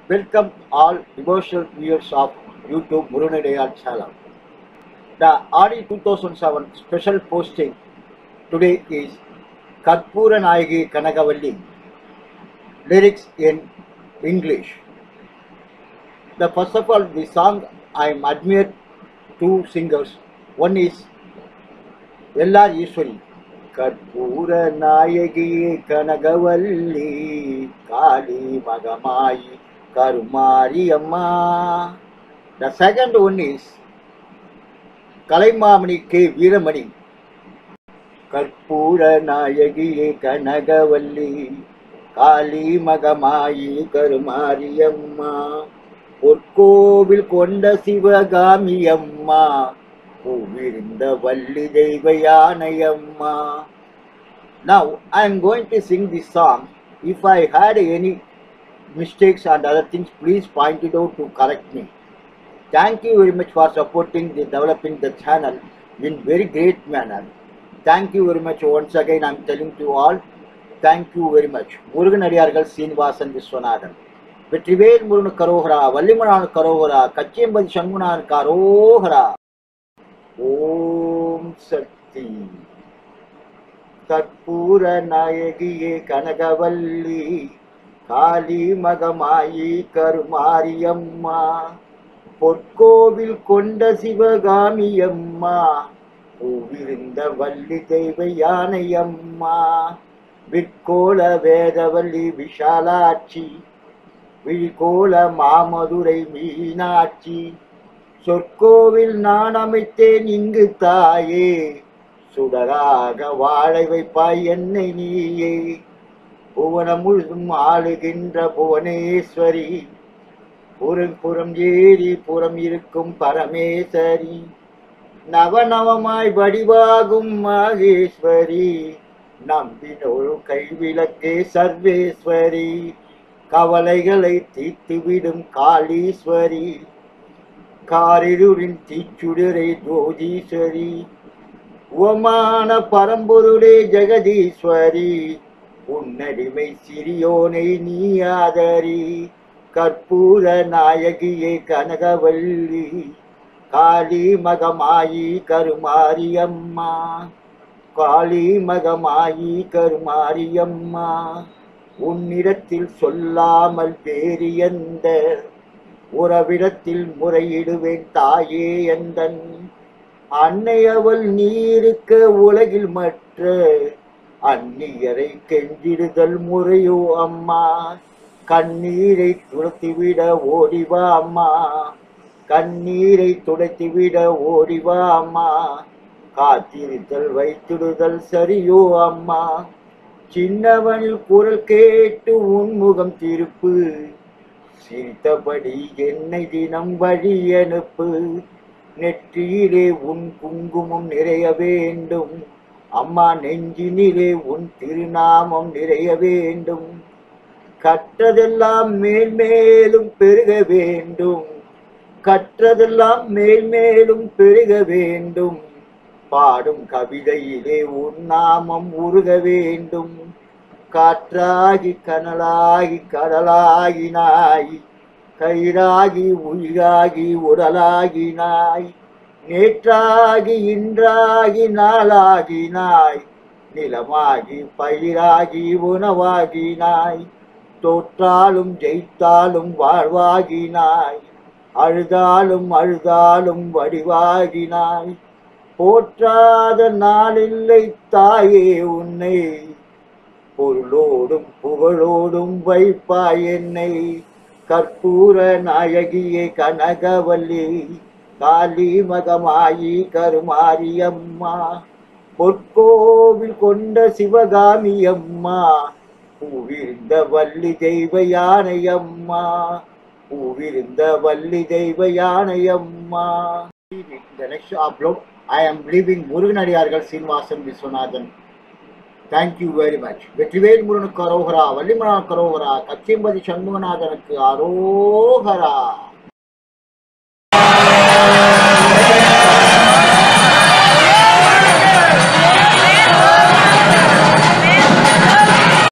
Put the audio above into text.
Welcome all devotional viewers of YouTube Murunadayal channel. The Adi 2007 special posting today is Karpura Nayagi Kanagavalli. Lyrics in English. The first of all, the song I admire two singers. One is L.R. Ishwari. கற்பூர நாயகியே கனகவல்லி காளி மகமாயி கருமாரி அம்மா. The second one is Kalaimamani K Veeramani. கற்பூர நாயகியே கனகவல்லி காளி மகமாயி கருமாரி அம்மா. பொற்கோவில் கொண்ட சிவகாமி அம்மா பூவிருந்த வள்ளி தெய்வ யானை அம்மா. Now I am going to sing this song. If I had any mistakes and other things, please point it out to correct me. Thank you very much for supporting the developing the channel in very great manner. Thank you very much once again. I am telling to all, thank you very much. Murugan அடியார்கள் சீனிவாசன் விஸ்வநாதன். வெற்றிவேல் முருகன் கரோகரா, வள்ளிமலான் கரோகரா, கச்சியம்பதி சண்முனான் கரோகரா. ஓம் சக்தி. கற்பூர நாயகியே கனகவல்லி காளி மகமாயி கருமாரியம்மா. பொற்கோவில் கொண்ட சிவகாமி அம்மா பூவிருந்த வள்ளி தெய்வ யானை அம்மா. விற்கோள வேதவல்லி விஷாலாட்சி விழிகோள மாமதுரை மீனாட்சி. சொற்கோவில் நான் அமைத்தேன் இங்கு தாயே சுடராக வாழை வைப்பாய் என்னை நீயே. புவனம் முழுதும் ஆளுகின்ற புவனேஸ்வரி புறம் ஏறி புறம் இருக்கும் பரமேஸ்வரி. நவநவமாய் வடிவாகும் மகேஸ்வரி நம்பினொரு கைவிளக்கே சர்வேஸ்வரி. கவலைகளை தீர்த்துவிடும் காளீஸ்வரி காரிருளின் தீச்சுடரை ஜோதீஸ்வரி. உவமான பரம்பொருளே ஜெகதீஸ்வரி உன்னடிமை சிறியோனை நீ ஆதரி. கற்பூர நாயகியே கனகவல்லி காளி மகமாயி கருமாரி அம்மா. காளி மகமாயி கருமாரி அம்மா. உன்னிடத்தில் சொல்லாமல் வேறு எந்த உறவிடத்தில் முறையிடுவேன் தாயே எந்தன். அன்னை அவள் நீருக்க உலகில் மற்ற அந்நியரை கெஞ்சிடுதல் முறையோ அம்மா. கண்ணீரை துடைத்துவிட ஓடிவா அம்மா. கண்ணீரை துடைத்துவிட ஓடிவா அம்மா. காத்திருத்தல் வைத்திடுதல் சரியோ அம்மா. சின்னவனில் குரல் கேட்டு உன்முகம் திருப்பு சிரித்தபடி என்னை தினம் வழி அனுப்பு. நெற்றியிலே உன் குங்குமம் நிறைய வேண்டும் அம்மா. நெஞ்சினிலே உன் திருநாமம் நிறைய வேண்டும். கற்றதெல்லாம் மேல்மேலும் பெருக வேண்டும். கற்றதெல்லாம் மேல்மேலும் பெருக வேண்டும். பாடும் கவிதையிலே உன் நாமம் உருக வேண்டும். காற்றாகி கனலாகி கடலாகினாய் கயிறாகி உயிராகி உடலாகினாய். நேற்றாகி இன்றாகி நாளாகினாய் நிலமாகி பயிராகி உணவாகினாய். தோற்றாலும் ஜெயித்தாலும் வாழ்வாகினாய் அழுதாலும் அழுதாலும் வடிவாகினாய். போற்றாத நாளில்லை தாயே உன்னை பொருளோடும் புகழோடும் வைப்பாய் என்னை. கற்பூர நாயகியே கனகவல்லி காளி மகமாயி கருமாரி அம்மா. பொற்கோவில் கொண்ட சிவகாமி அம்மா பூவிருந்த வள்ளி தெய்வ யானை அம்மா. பூவிருந்த வள்ளி தெய்வ யானை அம்மா. The next upload I am leaving Murugan அடியார்கள் Srinivasan Viswanathan. Thank you very much. Vetrivel முருகனுக்கு அரோகரா, வள்ளிமலான் கரோகரா, கச்சியம்பதி சண்முகநாதனுக்கு அரோகரா.